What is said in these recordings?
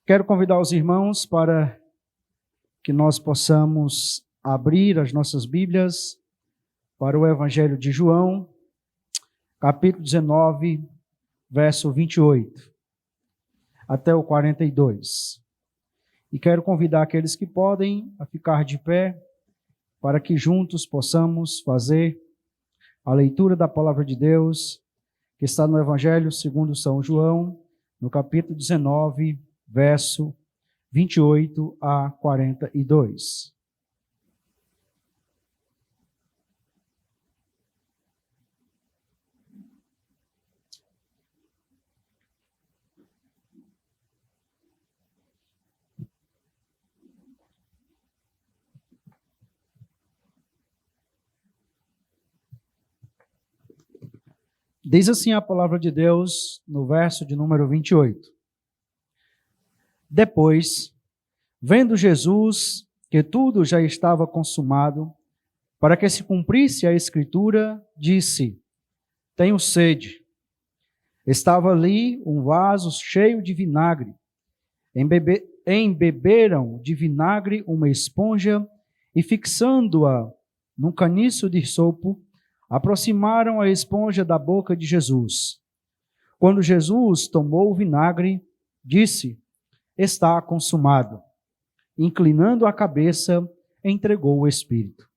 Quero convidar os irmãos para que nós possamos abrir as nossas Bíblias para o Evangelho de João, capítulo 19, verso 28, até o 42. E quero convidar aqueles que podem a ficar de pé, para que juntos possamos fazer a leitura da Palavra de Deus, que está no Evangelho segundo São João, no capítulo 19, verso 28 a 42. Diz assim a palavra de Deus no verso de número 28. Depois, vendo Jesus que tudo já estava consumado, para que se cumprisse a Escritura, disse: tenho sede. Estava ali um vaso cheio de vinagre. Embeberam de vinagre uma esponja e, fixando-a num caniço de sopo, aproximaram a esponja da boca de Jesus. Quando Jesus tomou o vinagre, disse: está consumado. Inclinando a cabeça, entregou o Espírito.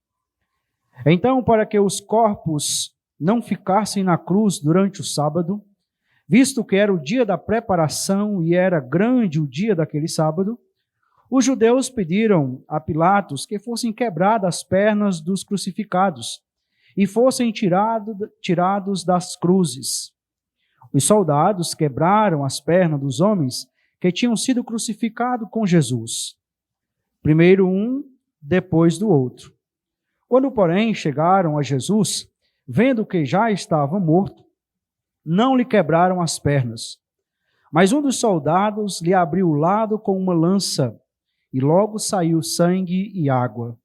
Então, para que os corpos não ficassem na cruz durante o sábado, visto que era o dia da preparação e era grande o dia daquele sábado, os judeus pediram a Pilatos que fossem quebradas as pernas dos crucificados e fossem tirados das cruzes. Os soldados quebraram as pernas dos homens que tinham sido crucificados com Jesus. Primeiro um, depois do outro. Quando, porém, chegaram a Jesus, vendo que já estava morto, não lhe quebraram as pernas. Mas um dos soldados lhe abriu o lado com uma lança, e logo saiu sangue e água.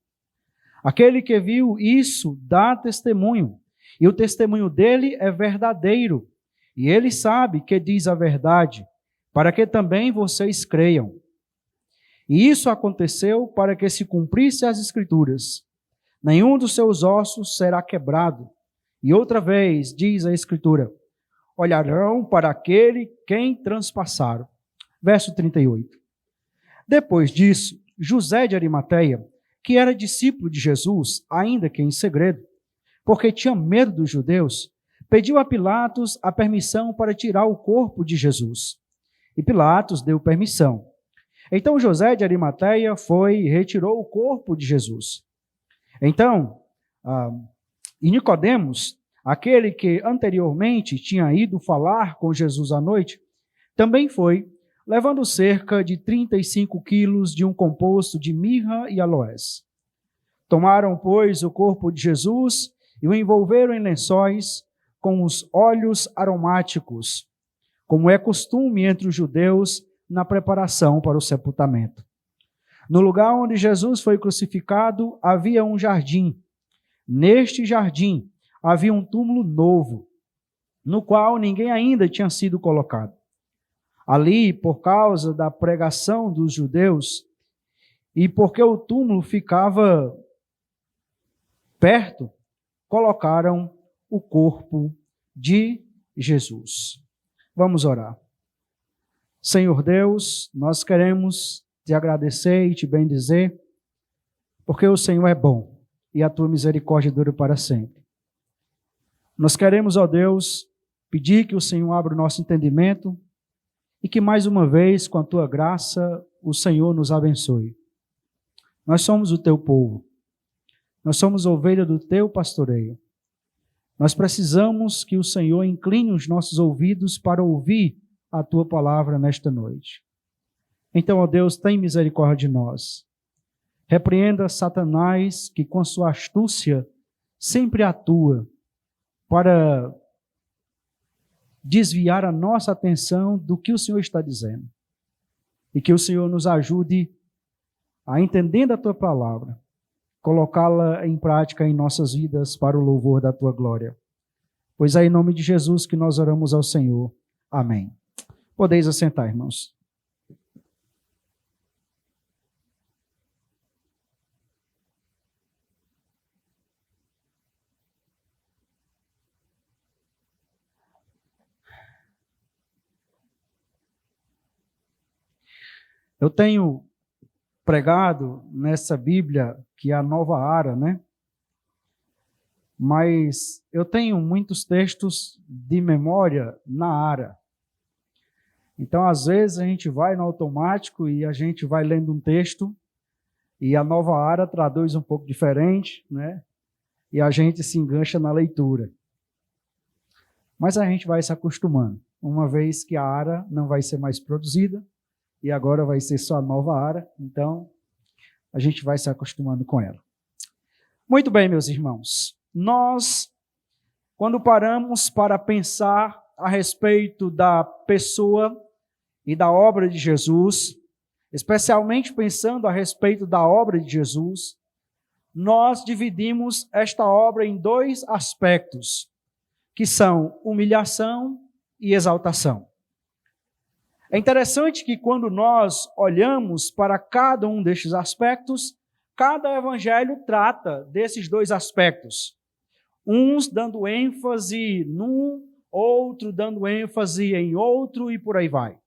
Aquele que viu isso dá testemunho, e o testemunho dele é verdadeiro, e ele sabe que diz a verdade, para que também vocês creiam. E isso aconteceu para que se cumprisse as Escrituras. Nenhum dos seus ossos será quebrado. E outra vez, diz a Escritura, olharão para aquele quem transpassaram. Verso 38. Depois disso, José de Arimateia, que era discípulo de Jesus, ainda que em segredo, porque tinha medo dos judeus, pediu a Pilatos a permissão para tirar o corpo de Jesus. E Pilatos deu permissão. Então José de Arimateia foi e retirou o corpo de Jesus. Então, e Nicodemos, aquele que anteriormente tinha ido falar com Jesus à noite, também foi, levando cerca de 35 quilos de um composto de mirra e aloés. Tomaram, pois, o corpo de Jesus e o envolveram em lençóis com os óleos aromáticos, como é costume entre os judeus na preparação para o sepultamento. No lugar onde Jesus foi crucificado, havia um jardim. Neste jardim havia um túmulo novo, no qual ninguém ainda tinha sido colocado. Ali, por causa da pregação dos judeus, e porque o túmulo ficava perto, colocaram o corpo de Jesus. Vamos orar. Senhor Deus, nós queremos te agradecer e te bendizer, porque o Senhor é bom e a tua misericórdia dura para sempre. Nós queremos, ó Deus, pedir que o Senhor abra o nosso entendimento e que mais uma vez, com a tua graça, o Senhor nos abençoe. Nós somos o teu povo, nós somos ovelha do teu pastoreio. Nós precisamos que o Senhor incline os nossos ouvidos para ouvir a tua palavra nesta noite. Então, ó Deus, tem misericórdia de nós. Repreenda Satanás, que com sua astúcia sempre atua para desviar a nossa atenção do que o Senhor está dizendo. E que o Senhor nos ajude a, entendendo a tua palavra, colocá-la em prática em nossas vidas para o louvor da tua glória. Pois é em nome de Jesus que nós oramos ao Senhor. Amém. Podeis assentar, irmãos. Eu tenho pregado nessa Bíblia, que é a Nova Ara, né? Mas eu tenho muitos textos de memória na Ara. Então, às vezes, a gente vai no automático e a gente vai lendo um texto e a Nova Ara traduz um pouco diferente, né? E a gente se engancha na leitura. Mas a gente vai se acostumando, uma vez que a Ara não vai ser mais produzida e agora vai ser só a Nova Ara, então a gente vai se acostumando com ela. Muito bem, meus irmãos. Nós, quando paramos para pensar a respeito da pessoa e da obra de Jesus, especialmente pensando a respeito da obra de Jesus, nós dividimos esta obra em dois aspectos, que são humilhação e exaltação. É interessante que quando nós olhamos para cada um destes aspectos, cada evangelho trata desses dois aspectos. Uns dando ênfase num, outro dando ênfase em outro e por aí vai.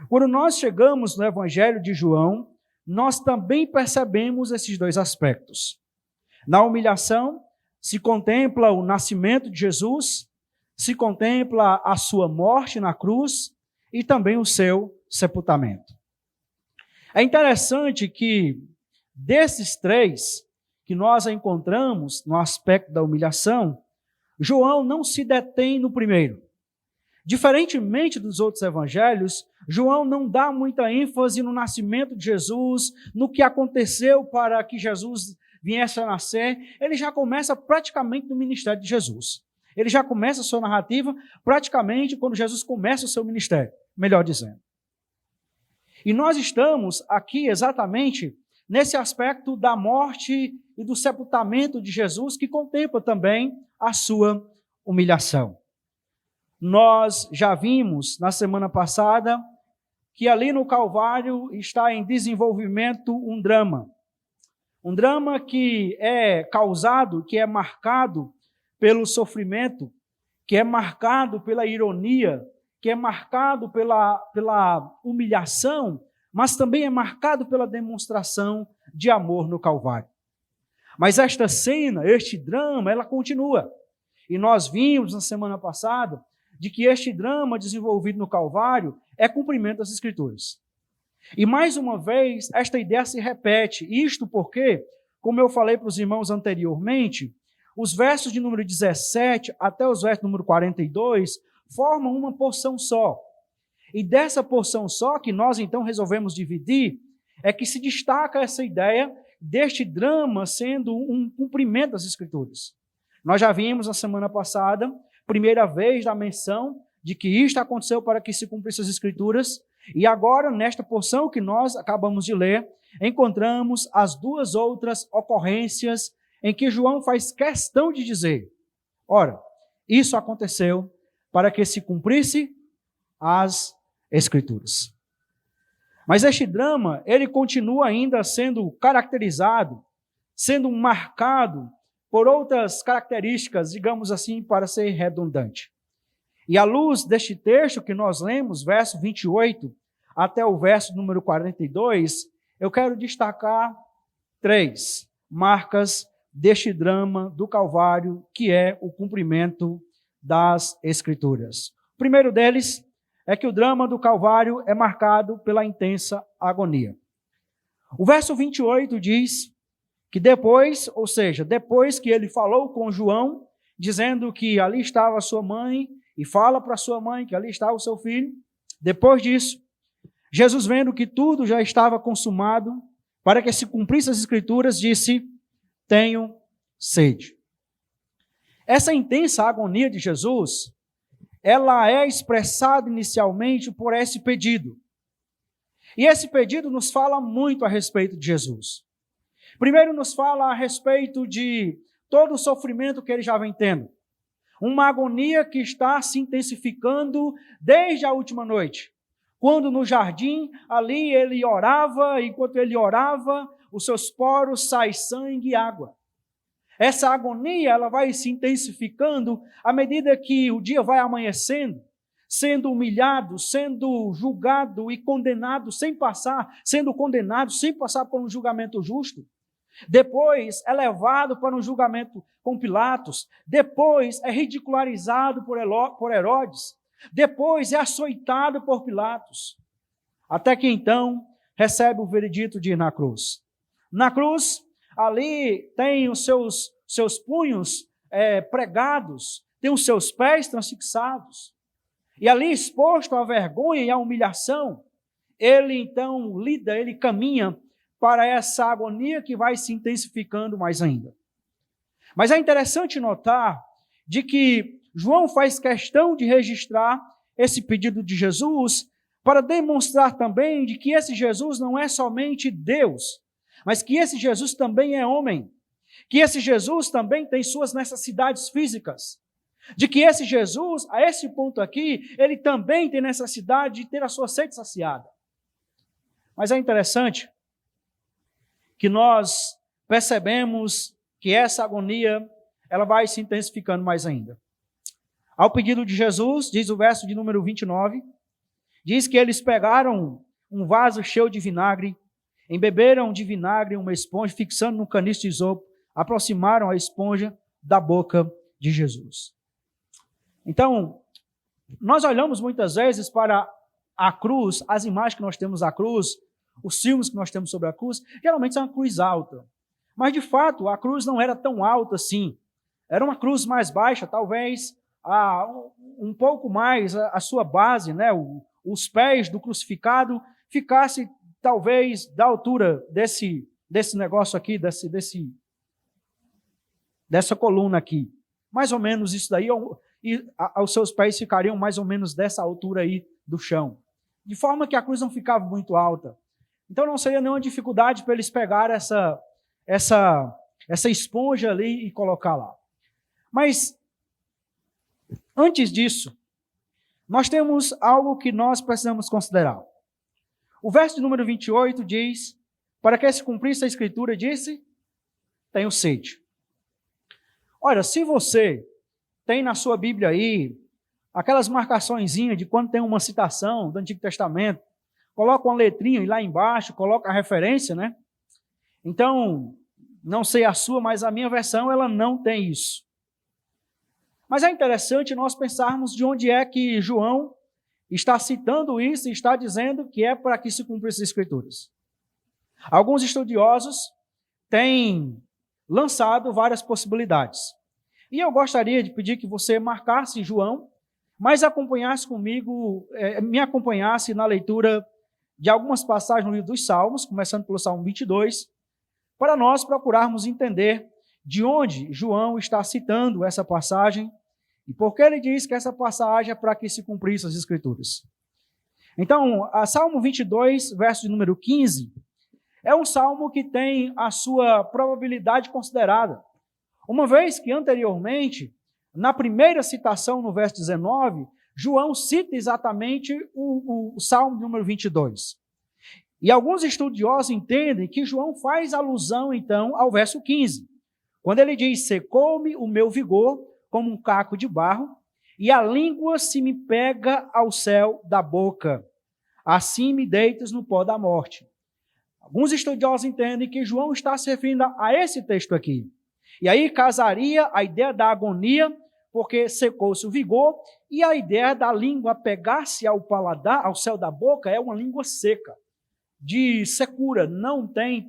Quando nós chegamos no Evangelho de João, nós também percebemos esses dois aspectos. Na humilhação, se contempla o nascimento de Jesus, se contempla a sua morte na cruz e também o seu sepultamento. É interessante que desses três que nós encontramos no aspecto da humilhação, João não se detém no primeiro. Diferentemente dos outros evangelhos, João não dá muita ênfase no nascimento de Jesus, no que aconteceu para que Jesus viesse a nascer. Ele já começa praticamente no ministério de Jesus. Ele já começa a sua narrativa praticamente quando Jesus começa o seu ministério, melhor dizendo. E nós estamos aqui exatamente nesse aspecto da morte e do sepultamento de Jesus, que contempla também a sua humilhação. Nós já vimos na semana passada que ali no Calvário está em desenvolvimento um drama. Um drama que é causado, que é marcado pelo sofrimento, que é marcado pela ironia, que é marcado pela humilhação, mas também é marcado pela demonstração de amor no Calvário. Mas esta cena, este drama, ela continua. E nós vimos na semana passada de que este drama desenvolvido no Calvário é cumprimento das Escrituras. E mais uma vez, esta ideia se repete. Isto porque, como eu falei para os irmãos anteriormente, os versos de número 17 até os versos de número 42 formam uma porção só. E dessa porção só, que nós então resolvemos dividir, é que se destaca essa ideia deste drama sendo um cumprimento das Escrituras. Nós já vimos na semana passada, primeira vez da menção de que isto aconteceu para que se cumprissem as Escrituras, e agora, nesta porção que nós acabamos de ler, encontramos as duas outras ocorrências em que João faz questão de dizer: ora, isso aconteceu para que se cumprisse as Escrituras. Mas este drama, ele continua ainda sendo caracterizado, sendo marcado por outras características, digamos assim, para ser redundante. E à luz deste texto que nós lemos, verso 28 até o verso número 42, eu quero destacar três marcas deste drama do Calvário, que é o cumprimento das Escrituras. O primeiro deles é que o drama do Calvário é marcado pela intensa agonia. O verso 28 diz que depois, ou seja, depois que ele falou com João, dizendo que ali estava a sua mãe, e fala para sua mãe que ali estava o seu filho, depois disso, Jesus, vendo que tudo já estava consumado, para que se cumprisse as Escrituras, disse: tenho sede. Essa intensa agonia de Jesus, ela é expressada inicialmente por esse pedido. E esse pedido nos fala muito a respeito de Jesus. Primeiro nos fala a respeito de todo o sofrimento que ele já vem tendo. Uma agonia que está se intensificando desde a última noite. Quando no jardim, ali ele orava, enquanto ele orava, os seus poros saem sangue e água. Essa agonia, ela vai se intensificando à medida que o dia vai amanhecendo, sendo humilhado, sendo julgado e condenado sendo condenado sem passar por um julgamento justo. Depois é levado para um julgamento com Pilatos. Depois é ridicularizado por Herodes. Depois é açoitado por Pilatos. Até que então recebe o veredito de ir na cruz. Na cruz, ali tem os seus punhos pregados, tem os seus pés transfixados. E ali, exposto à vergonha e à humilhação, ele então ele caminha para essa agonia que vai se intensificando mais ainda. Mas é interessante notar de que João faz questão de registrar esse pedido de Jesus para demonstrar também de que esse Jesus não é somente Deus, mas que esse Jesus também é homem, que esse Jesus também tem suas necessidades físicas, de que esse Jesus, a esse ponto aqui, ele também tem necessidade de ter a sua sede saciada. Mas é interessante que nós percebemos que essa agonia, ela vai se intensificando mais ainda. Ao pedido de Jesus, diz o verso de número 29, diz que eles pegaram um vaso cheio de vinagre, embeberam de vinagre uma esponja, fixando no caniço de isopo, aproximaram a esponja da boca de Jesus. Então, nós olhamos muitas vezes para a cruz, as imagens que nós temos da cruz, os filmes que nós temos sobre a cruz, geralmente são uma cruz alta. Mas, de fato, a cruz não era tão alta assim. Era uma cruz mais baixa, talvez um pouco mais a sua base, né? Os pés do crucificado ficasse, talvez, da altura desse negócio aqui, dessa coluna aqui. Mais ou menos isso daí, e os seus pés ficariam mais ou menos dessa altura aí do chão. De forma que a cruz não ficava muito alta. Então não seria nenhuma dificuldade para eles pegar essa esponja ali e colocar lá. Mas, antes disso, nós temos algo que nós precisamos considerar. O verso de número 28 diz, para que se cumprisse a escritura, disse, tenho sede. Olha, se você tem na sua Bíblia aí, aquelas marcaçõezinhas de quando tem uma citação do Antigo Testamento, coloca uma letrinha e lá embaixo coloca a referência, né? Então, não sei a sua, mas a minha versão, ela não tem isso. Mas é interessante nós pensarmos de onde é que João está citando isso e está dizendo que é para que se cumprissem as Escrituras. Alguns estudiosos têm lançado várias possibilidades. E eu gostaria de pedir que você marcasse João, mas acompanhasse comigo, me acompanhasse na leitura de algumas passagens no livro dos Salmos, começando pelo Salmo 22, para nós procurarmos entender de onde João está citando essa passagem e por que ele diz que essa passagem é para que se cumprissem as Escrituras. Então, a Salmo 22, verso de número 15, é um salmo que tem a sua probabilidade considerada. Uma vez que anteriormente, na primeira citação no verso 19, João cita exatamente o salmo número 22. E alguns estudiosos entendem que João faz alusão, então, ao verso 15, quando ele diz, secou-me o meu vigor como um caco de barro, e a língua se me pega ao céu da boca. Assim me deitas no pó da morte. Alguns estudiosos entendem que João está se referindo a esse texto aqui. E aí casaria a ideia da agonia, porque secou-se o vigor, e a ideia da língua pegar-se ao paladar, ao céu da boca, é uma língua seca, de secura, não tem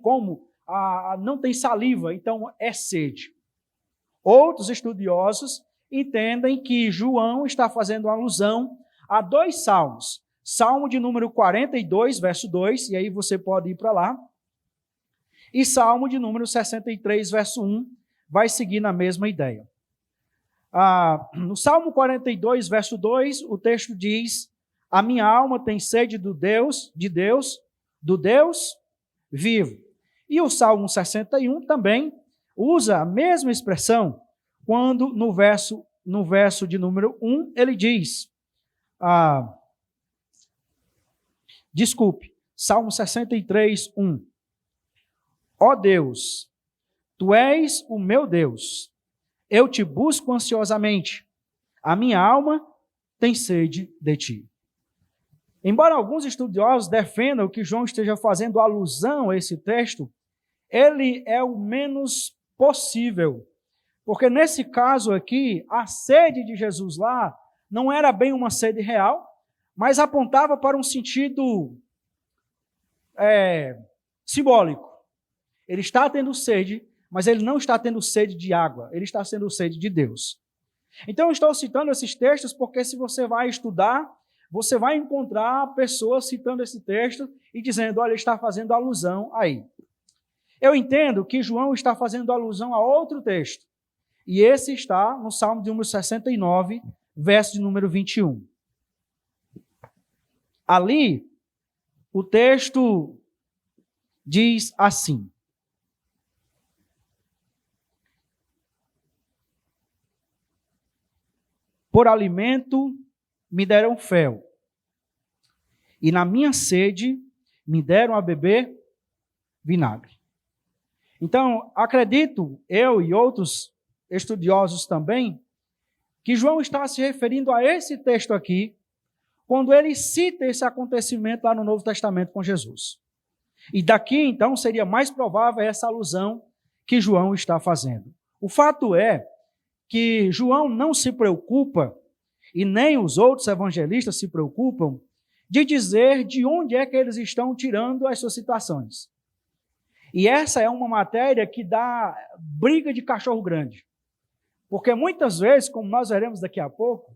não tem saliva, então é sede. Outros estudiosos entendem que João está fazendo alusão a dois salmos. Salmo de número 42, verso 2, e aí você pode ir para lá. E Salmo de número 63, verso 1, vai seguir na mesma ideia. No Salmo 42, verso 2, o texto diz, a minha alma tem sede do Deus vivo. E o Salmo 61 também usa a mesma expressão, quando no verso de número 1, ele diz, Salmo 63, 1. Ó Deus, Tu és o meu Deus, eu te busco ansiosamente, a minha alma tem sede de ti. Embora alguns estudiosos defendam que João esteja fazendo alusão a esse texto, ele é o menos possível. Porque nesse caso aqui, a sede de Jesus lá não era bem uma sede real, mas apontava para um sentido simbólico. Ele está tendo sede, mas ele não está tendo sede de água, ele está tendo sede de Deus. Então eu estou citando esses textos porque se você vai estudar, você vai encontrar pessoas citando esse texto e dizendo, olha, ele está fazendo alusão aí. Eu entendo que João está fazendo alusão a outro texto, e esse está no Salmo de número 69, verso de número 21. Ali, o texto diz assim: por alimento me deram fel, e na minha sede me deram a beber vinagre. Então, acredito, eu e outros estudiosos também, que João está se referindo a esse texto aqui, quando ele cita esse acontecimento lá no Novo Testamento com Jesus. E daqui, então, seria mais provável essa alusão que João está fazendo. O fato é que João não se preocupa, e nem os outros evangelistas se preocupam, de dizer de onde é que eles estão tirando as suas citações. E essa é uma matéria que dá briga de cachorro grande. Porque muitas vezes, como nós veremos daqui a pouco,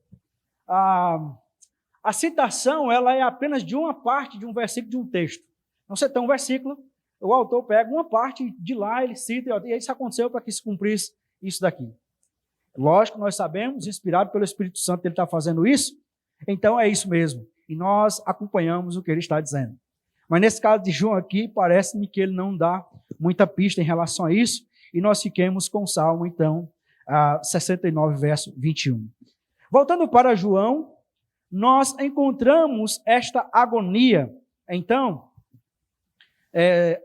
a citação ela é apenas de uma parte de um versículo de um texto. Então você tem um versículo, o autor pega uma parte de lá, ele cita, e isso aconteceu para que se cumprisse isso daqui. Lógico, nós sabemos, inspirado pelo Espírito Santo, ele está fazendo isso, então é isso mesmo. E nós acompanhamos o que ele está dizendo. Mas nesse caso de João aqui, parece-me que ele não dá muita pista em relação a isso, e nós fiquemos com o Salmo, então, 69, verso 21. Voltando para João, nós encontramos esta agonia, então,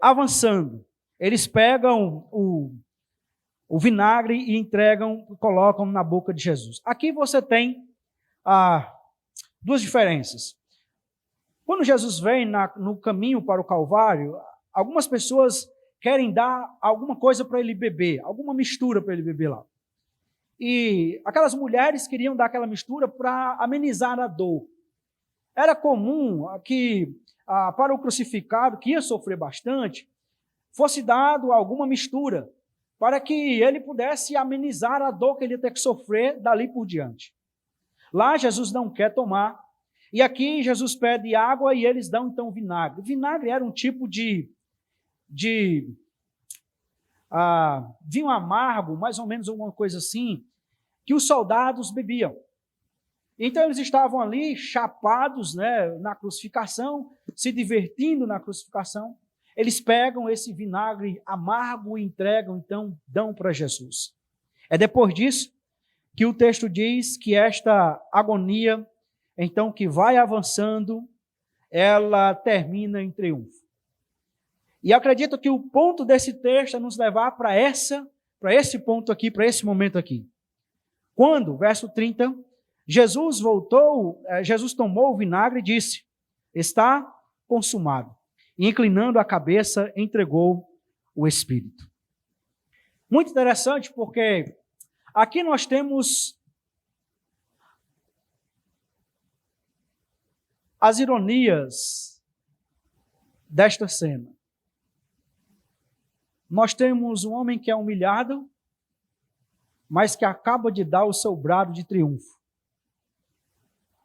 avançando. Eles pegam o vinagre e entregam, colocam na boca de Jesus. Aqui você tem duas diferenças. Quando Jesus vem no caminho para o Calvário, algumas pessoas querem dar alguma coisa para ele beber, alguma mistura para ele beber lá. E aquelas mulheres queriam dar aquela mistura para amenizar a dor. Era comum que para o crucificado, que ia sofrer bastante, fosse dado alguma mistura, para que ele pudesse amenizar a dor que ele ia ter que sofrer dali por diante. Lá Jesus não quer tomar, e aqui Jesus pede água e eles dão então vinagre. Vinagre era um tipo de vinho amargo, mais ou menos alguma coisa assim, que os soldados bebiam. Então eles estavam ali chapados, né, na crucificação, se divertindo na crucificação. Eles pegam esse vinagre amargo e entregam, então dão para Jesus. É depois disso que o texto diz que esta agonia, então que vai avançando, ela termina em triunfo. E acredito que o ponto desse texto é nos levar para esse ponto aqui, para esse momento aqui. Quando, verso 30, Jesus tomou o vinagre e disse, está consumado. E inclinando a cabeça, entregou o Espírito. Muito interessante porque aqui nós temos as ironias desta cena. Nós temos um homem que é humilhado, mas que acaba de dar o seu brado de triunfo.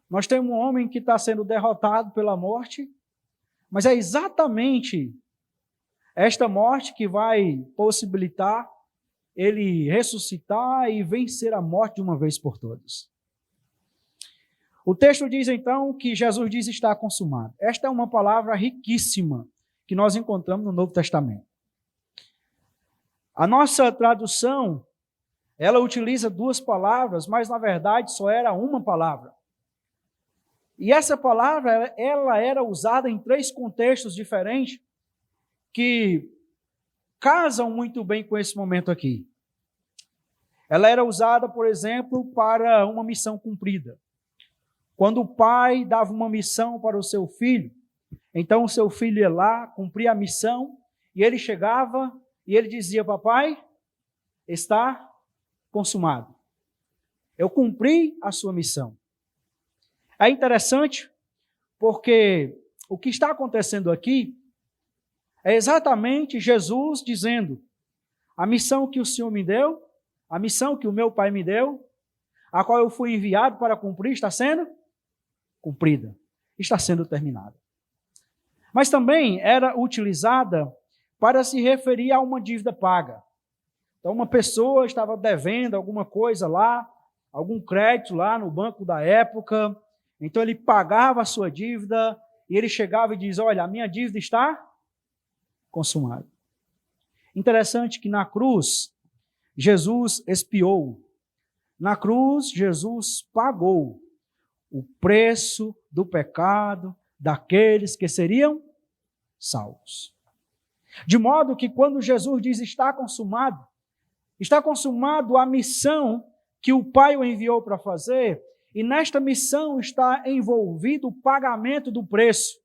Nós temos um homem que está sendo derrotado pela morte, mas é exatamente esta morte que vai possibilitar ele ressuscitar e vencer a morte de uma vez por todas. O texto diz então que Jesus diz está consumado. Esta é uma palavra riquíssima que nós encontramos no Novo Testamento. A nossa tradução, ela utiliza duas palavras, mas na verdade só era uma palavra. E essa palavra, ela era usada em três contextos diferentes que casam muito bem com esse momento aqui. Ela era usada, por exemplo, para uma missão cumprida. Quando o pai dava uma missão para o seu filho, então o seu filho ia lá, cumpria a missão, e ele chegava e ele dizia: papai, está consumado. Eu cumpri a sua missão. É interessante porque o que está acontecendo aqui é exatamente Jesus dizendo: a missão que o Senhor me deu, a missão que o meu pai me deu, a qual eu fui enviado para cumprir, está sendo cumprida, está sendo terminada. Mas também era utilizada para se referir a uma dívida paga. Então, uma pessoa estava devendo alguma coisa lá, algum crédito lá no banco da época, então ele pagava a sua dívida e ele chegava e diz: olha, a minha dívida está consumada. Interessante que na cruz, Jesus expiou. Na cruz, Jesus pagou o preço do pecado daqueles que seriam salvos. De modo que quando Jesus diz está consumado a missão que o Pai o enviou para fazer, e nesta missão está envolvido o pagamento do preço,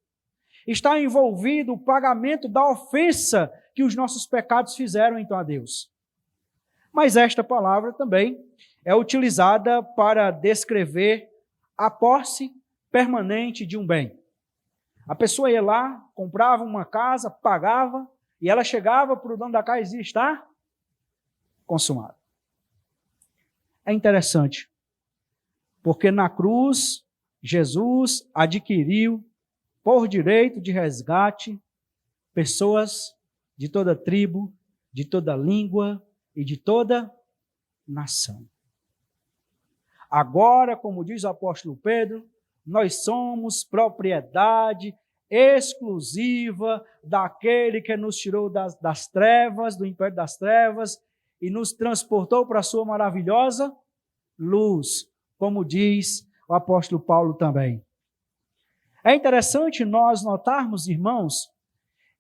está envolvido o pagamento da ofensa que os nossos pecados fizeram então a Deus. Mas esta palavra também é utilizada para descrever a posse permanente de um bem. A pessoa ia lá, comprava uma casa, pagava, e ela chegava para o dono da casa e dizia: está consumado. É interessante, porque na cruz, Jesus adquiriu, por direito de resgate, pessoas de toda tribo, de toda língua e de toda nação. Agora, como diz o apóstolo Pedro, nós somos propriedade exclusiva daquele que nos tirou das trevas, do império das trevas, e nos transportou para a sua maravilhosa luz, como diz o apóstolo Paulo também. É interessante nós notarmos, irmãos,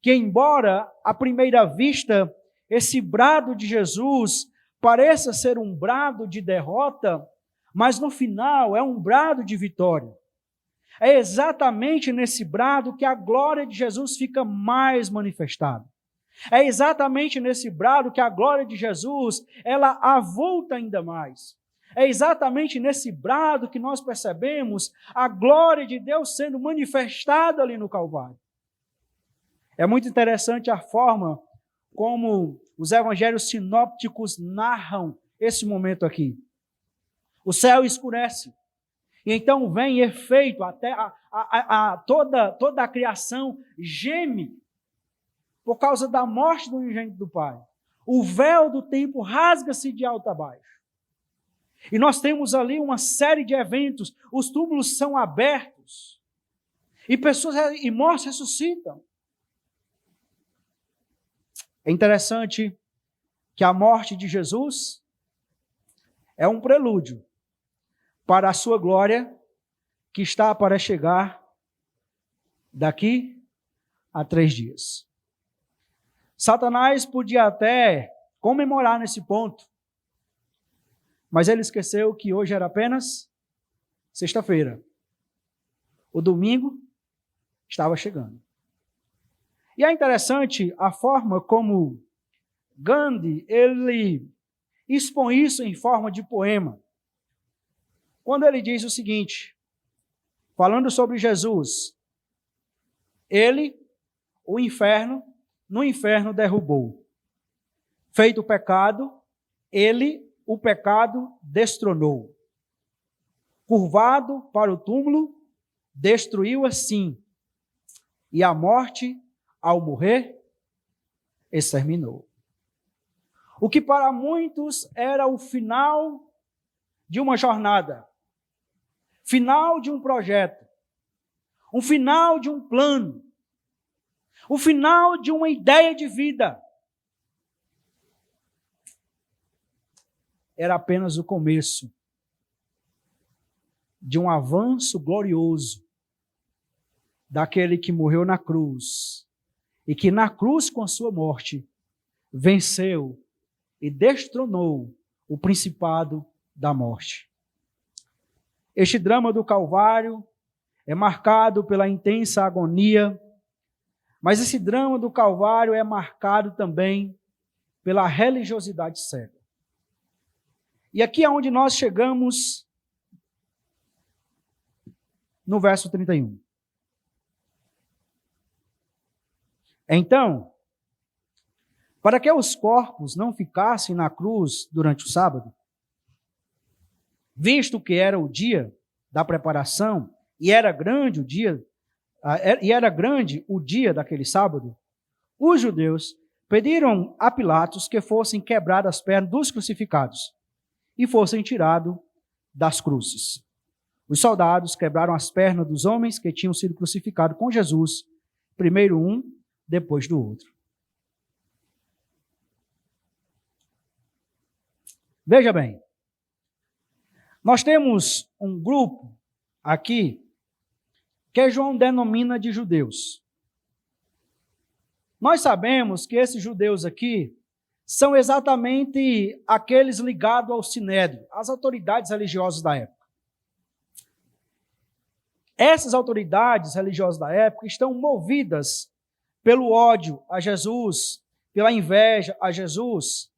que embora à primeira vista esse brado de Jesus pareça ser um brado de derrota, mas no final é um brado de vitória. É exatamente nesse brado que a glória de Jesus fica mais manifestada. É exatamente nesse brado que a glória de Jesus, ela avulta ainda mais. É exatamente nesse brado que nós percebemos a glória de Deus sendo manifestada ali no Calvário. É muito interessante a forma como os evangelhos sinópticos narram esse momento aqui. O céu escurece. E então vem efeito, até toda a criação geme por causa da morte do unigênito do Pai. O véu do templo rasga-se de alto a baixo. E nós temos ali uma série de eventos, os túmulos são abertos, e pessoas e mortos ressuscitam. É interessante que a morte de Jesus é um prelúdio para a sua glória, que está para chegar daqui a 3 dias. Satanás podia até comemorar nesse ponto, mas ele esqueceu que hoje era apenas sexta-feira. O domingo estava chegando. E é interessante a forma como Gandhi, ele expõe isso em forma de poema. Quando ele diz o seguinte, falando sobre Jesus: ele, o inferno, no inferno derrubou. Feito o pecado, ele, o pecado, destronou. Curvado para o túmulo, destruiu assim. E a morte, ao morrer, exterminou. O que para muitos era o final de uma jornada, final de um projeto, um final de um plano, o final de uma ideia de vida, era apenas o começo de um avanço glorioso daquele que morreu na cruz e que na cruz, com a sua morte, venceu e destronou o principado da morte. Este drama do Calvário é marcado pela intensa agonia, mas esse drama do Calvário é marcado também pela religiosidade cega. E aqui é onde nós chegamos no verso 31. Então, para que os corpos não ficassem na cruz durante o sábado, visto que era o dia da preparação e era grande o dia daquele sábado, os judeus pediram a Pilatos que fossem quebradas as pernas dos crucificados e fossem tirados das cruzes. Os soldados quebraram as pernas dos homens que tinham sido crucificados com Jesus, primeiro um, depois do outro. Veja bem, nós temos um grupo aqui que João denomina de judeus. Nós sabemos que esses judeus aqui são exatamente aqueles ligados ao Sinédrio, às autoridades religiosas da época. Essas autoridades religiosas da época estão movidas pelo ódio a Jesus, pela inveja a Jesus.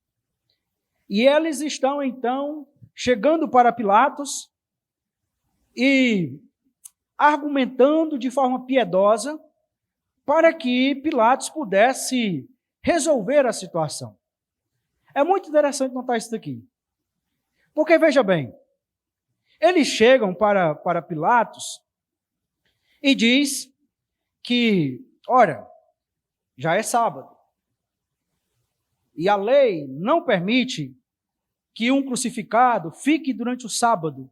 E eles estão, então, chegando para Pilatos e argumentando de forma piedosa para que Pilatos pudesse resolver a situação. É muito interessante notar isso daqui. Porque, veja bem, eles chegam para Pilatos e diz que, olha, já é sábado. E a lei não permite que um crucificado fique durante o sábado.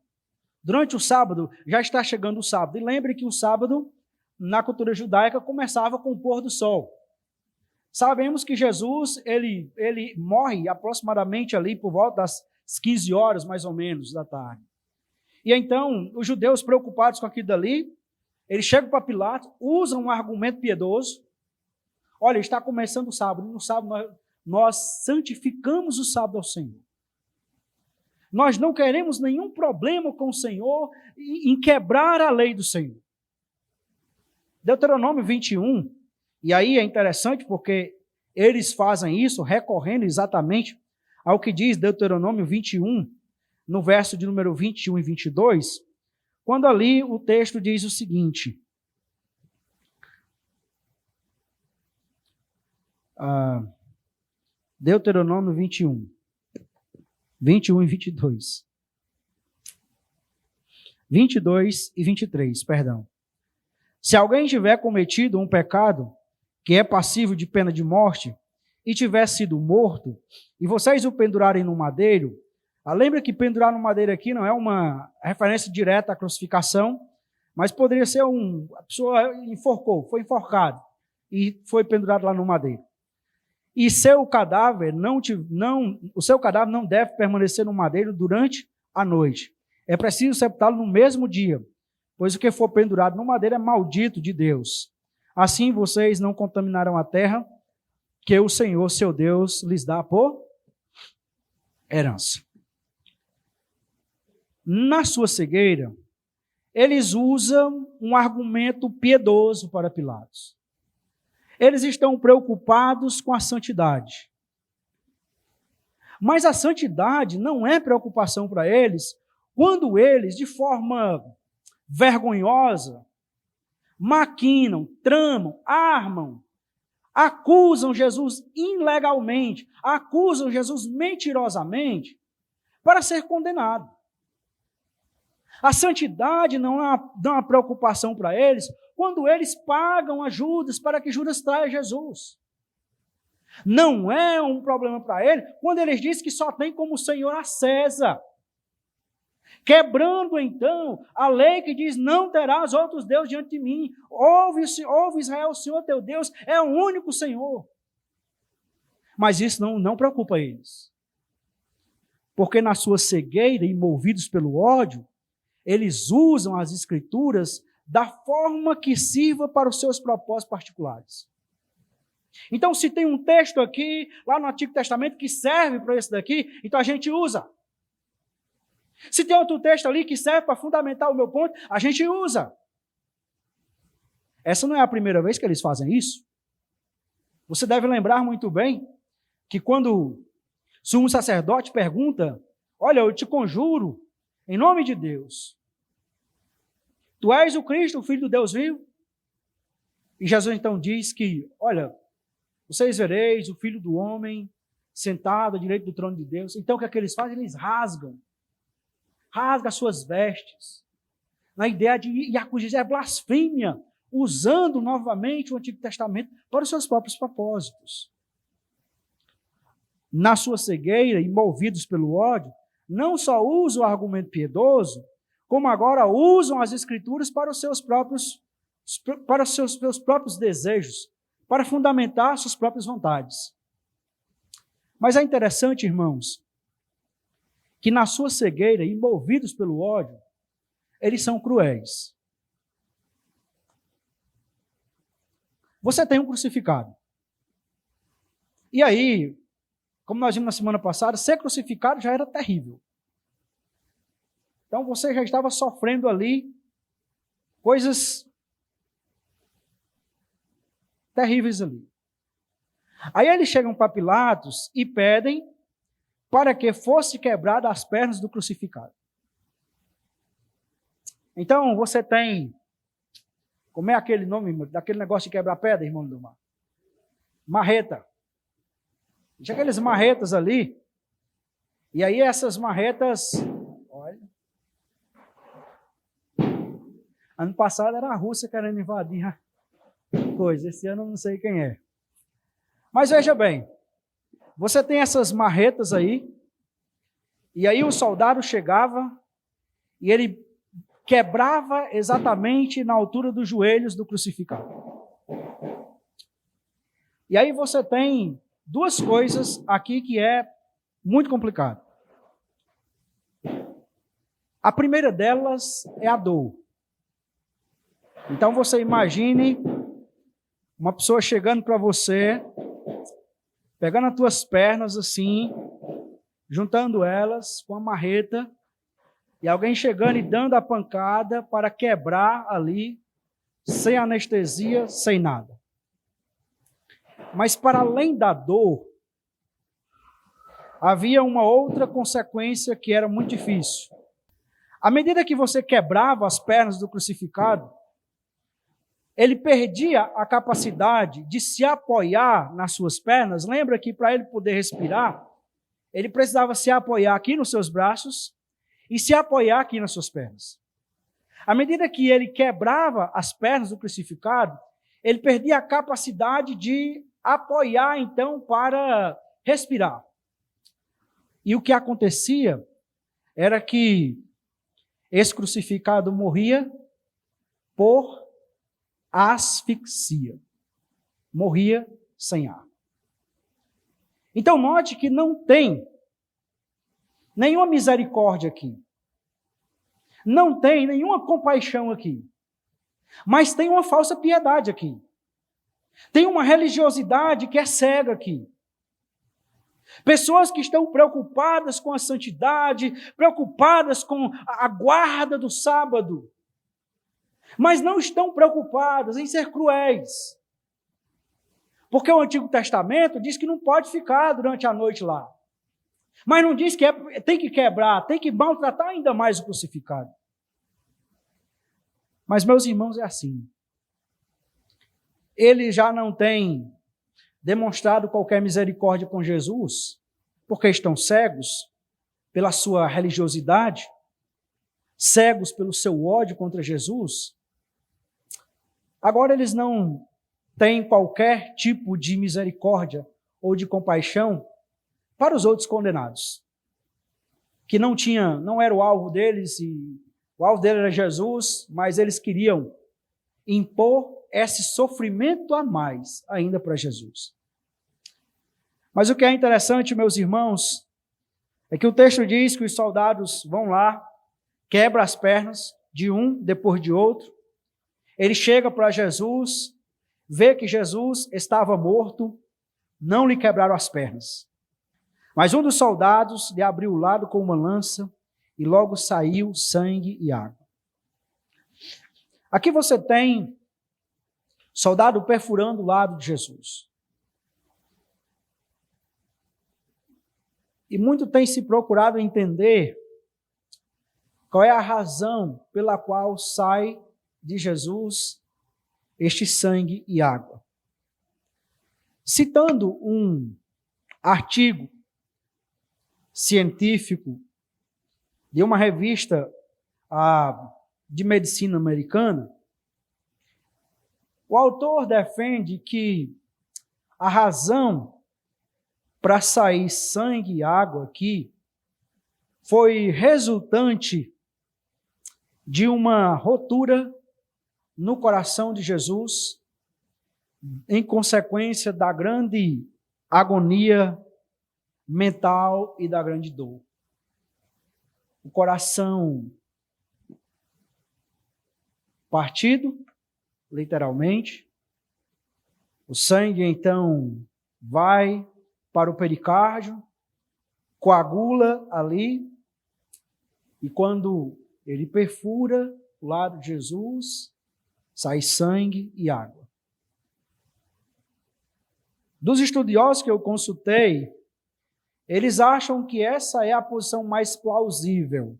Durante o sábado, já está chegando o sábado. E lembre que o sábado, na cultura judaica, começava com o pôr do sol. Sabemos que Jesus, ele morre aproximadamente ali por volta das 15 horas, mais ou menos, da tarde. E então, os judeus preocupados com aquilo dali, eles chegam para Pilatos, usam um argumento piedoso. Olha, está começando o sábado. No sábado nós santificamos o sábado ao Senhor. Nós não queremos nenhum problema com o Senhor em quebrar a lei do Senhor. Deuteronômio 21, e aí é interessante porque eles fazem isso recorrendo exatamente ao que diz Deuteronômio 21, no verso de número 21 e 22, quando ali o texto diz o seguinte: Deuteronômio 21 e 22. 22 e 23, perdão. Se alguém tiver cometido um pecado que é passível de pena de morte e tiver sido morto, e vocês o pendurarem no madeiro, lembra que pendurar no madeiro aqui não é uma referência direta à crucificação, mas poderia ser a pessoa foi enforcado e foi pendurado lá no madeiro. E seu cadáver o seu cadáver não deve permanecer no madeiro durante a noite. É preciso sepultá-lo no mesmo dia, pois o que for pendurado no madeiro é maldito de Deus. Assim vocês não contaminarão a terra que o Senhor, seu Deus, lhes dá por herança. Na sua cegueira, eles usam um argumento piedoso para Pilatos. Eles estão preocupados com a santidade. Mas a santidade não é preocupação para eles quando eles, de forma vergonhosa, maquinam, tramam, armam, acusam Jesus ilegalmente, acusam Jesus mentirosamente para ser condenado. A santidade não é uma preocupação para eles quando eles pagam a Judas para que Judas traia Jesus. Não é um problema para ele quando eles dizem que só tem como Senhor a César. Quebrando, então, a lei que diz, não terás outros deuses diante de mim. Ouve Israel, o Senhor teu Deus é o único Senhor. Mas isso não preocupa eles. Porque na sua cegueira e movidos pelo ódio, eles usam as Escrituras da forma que sirva para os seus propósitos particulares. Então, se tem um texto aqui, lá no Antigo Testamento, que serve para esse daqui, então a gente usa. Se tem outro texto ali que serve para fundamentar o meu ponto, a gente usa. Essa não é a primeira vez que eles fazem isso. Você deve lembrar muito bem que quando o sumo sacerdote pergunta, olha, eu te conjuro, em nome de Deus, tu és o Cristo, o Filho do Deus vivo? E Jesus então diz que, olha, vocês vereis o Filho do Homem sentado à direita do trono de Deus. Então o que é que eles fazem? Eles rasgam as suas vestes, na ideia de acusar blasfêmia, usando novamente o Antigo Testamento para os seus próprios propósitos. Na sua cegueira e movidos pelo ódio, não só usam o argumento piedoso, como agora usam as Escrituras para os seus próprios desejos, para fundamentar suas próprias vontades. Mas é interessante, irmãos, que na sua cegueira e movidos pelo ódio, eles são cruéis. Você tem um crucificado. E aí, como nós vimos na semana passada, ser crucificado já era terrível. Então você já estava sofrendo ali coisas terríveis ali. Aí eles chegam para Pilatos e pedem para que fosse quebrada as pernas do crucificado. Então você tem, como é aquele nome daquele negócio de quebrar pedra, irmão do mar? Marreta. Tinha aqueles marretas ali, e aí essas marretas, olha, ano passado era a Rússia querendo invadir a coisa, esse ano eu não sei quem é. Mas veja bem, você tem essas marretas aí, e aí o soldado chegava, e ele quebrava exatamente na altura dos joelhos do crucificado. E aí você tem duas coisas aqui que é muito complicado. A primeira delas é a dor. Então você imagine uma pessoa chegando para você, pegando as tuas pernas assim, juntando elas com a marreta, e alguém chegando e dando a pancada para quebrar ali, sem anestesia, sem nada. Mas para além da dor, havia uma outra consequência que era muito difícil. À medida que você quebrava as pernas do crucificado, ele perdia a capacidade de se apoiar nas suas pernas. Lembra que para ele poder respirar, ele precisava se apoiar aqui nos seus braços e se apoiar aqui nas suas pernas. À medida que ele quebrava as pernas do crucificado, ele perdia a capacidade de apoiar, então, para respirar. E o que acontecia era que esse crucificado morria por asfixia. Morria sem ar. Então, note que não tem nenhuma misericórdia aqui. Não tem nenhuma compaixão aqui. Mas tem uma falsa piedade aqui. Tem uma religiosidade que é cega aqui. Pessoas que estão preocupadas com a santidade, preocupadas com a guarda do sábado, mas não estão preocupadas em ser cruéis. Porque o Antigo Testamento diz que não pode ficar durante a noite lá. Mas não diz que tem que quebrar, tem que maltratar ainda mais o crucificado. Mas, meus irmãos, é assim. Ele já não tem demonstrado qualquer misericórdia com Jesus, porque estão cegos pela sua religiosidade, cegos pelo seu ódio contra Jesus. Agora eles não têm qualquer tipo de misericórdia ou de compaixão para os outros condenados, que não era o alvo deles, e o alvo deles era Jesus, mas eles queriam impor esse sofrimento a mais ainda para Jesus. Mas o que é interessante, meus irmãos, é que o texto diz que os soldados vão lá, quebram as pernas de um depois de outro. Ele chega para Jesus, vê que Jesus estava morto, não lhe quebraram as pernas. Mas um dos soldados lhe abriu o lado com uma lança e logo saiu sangue e água. Aqui você tem soldado perfurando o lado de Jesus. E muito tem se procurado entender qual é a razão pela qual sai de Jesus este sangue e água. Citando um artigo científico de uma revista de medicina americana, o autor defende que a razão para sair sangue e água aqui foi resultante de uma rotura no coração de Jesus, em consequência da grande agonia mental e da grande dor. O coração partido, literalmente, o sangue então vai para o pericárdio, coagula ali, e quando ele perfura o lado de Jesus, sai sangue e água. Dos estudiosos que eu consultei, eles acham que essa é a posição mais plausível.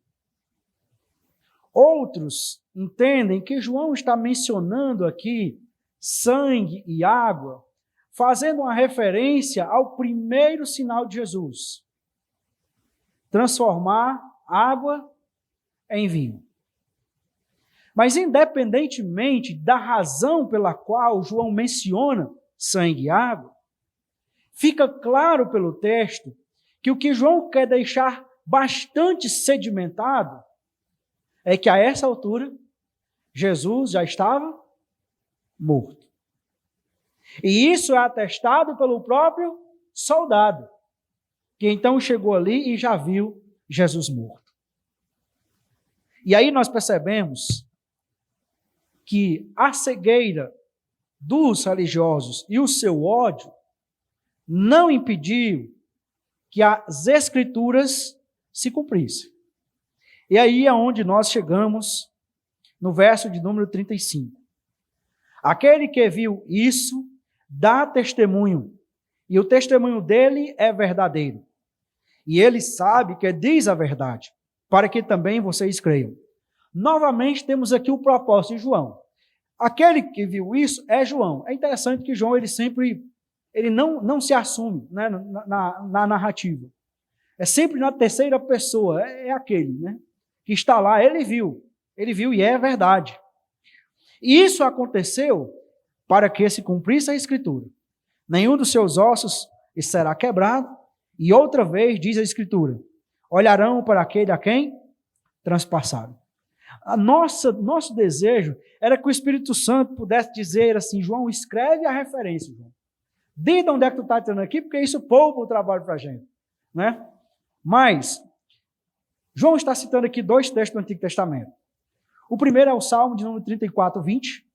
Outros entendem que João está mencionando aqui sangue e água, fazendo uma referência ao primeiro sinal de Jesus: transformar água em vinho. Mas independentemente da razão pela qual João menciona sangue e água, fica claro pelo texto que o que João quer deixar bastante sedimentado é que a essa altura Jesus já estava morto. E isso é atestado pelo próprio soldado, que então chegou ali e já viu Jesus morto. E aí nós percebemos que a cegueira dos religiosos e o seu ódio não impediu que as Escrituras se cumprissem. E aí é onde nós chegamos no verso de número 35. Aquele que viu isso dá testemunho, e o testemunho dele é verdadeiro. E ele sabe que diz a verdade, para que também vocês creiam. Novamente temos aqui o propósito de João. Aquele que viu isso é João. É interessante que João ele não se assume, né, na narrativa. É sempre na terceira pessoa, é aquele, né, que está lá, ele viu e é verdade. E isso aconteceu para que se cumprisse a Escritura. Nenhum dos seus ossos será quebrado, e outra vez diz a Escritura, olharão para aquele a quem transpassaram. Nosso desejo era que o Espírito Santo pudesse dizer assim: João, escreve a referência, João. Diz de onde é que tu está tirando aqui, porque isso poupa o trabalho para a gente, né? Mas João está citando aqui dois textos do Antigo Testamento. O primeiro é o Salmo de número 34, 20.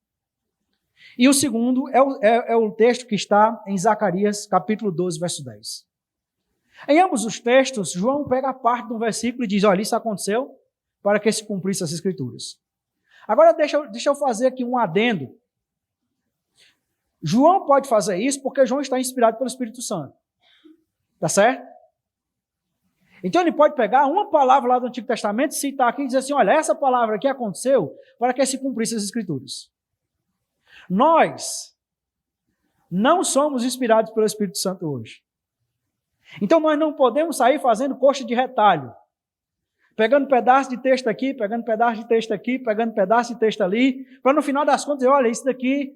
E o segundo é o texto que está em Zacarias, capítulo 12, verso 10. Em ambos os textos, João pega a parte do versículo e diz: olha, isso aconteceu para que se cumprisse as Escrituras. Agora deixa eu fazer aqui um adendo. João pode fazer isso porque João está inspirado pelo Espírito Santo. Tá certo? Então ele pode pegar uma palavra lá do Antigo Testamento, citar aqui e dizer assim: olha, essa palavra aqui aconteceu para que se cumprisse as Escrituras. Nós não somos inspirados pelo Espírito Santo hoje. Então nós não podemos sair fazendo coxa de retalho, pegando pedaço de texto aqui, pegando pedaço de texto aqui, pegando pedaço de texto ali, para no final das contas dizer: olha, isso daqui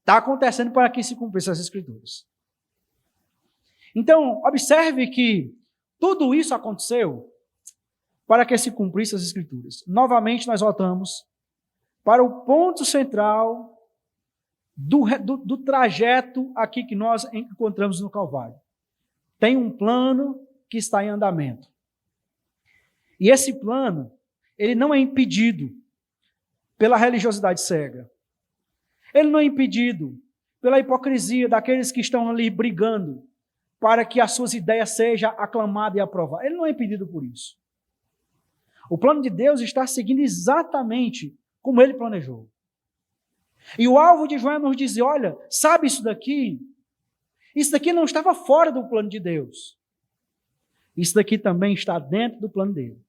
está acontecendo para que se cumprisse as Escrituras. Então, observe que tudo isso aconteceu para que se cumprisse as Escrituras. Novamente nós voltamos para o ponto central do trajeto aqui que nós encontramos no Calvário. Tem um plano que está em andamento. E esse plano, ele não é impedido pela religiosidade cega. Ele não é impedido pela hipocrisia daqueles que estão ali brigando para que as suas ideias sejam aclamadas e aprovadas. Ele não é impedido por isso. O plano de Deus está seguindo exatamente como ele planejou. E o alvo de João é nos dizer, olha, sabe isso daqui? Isso daqui não estava fora do plano de Deus. Isso daqui também está dentro do plano dele.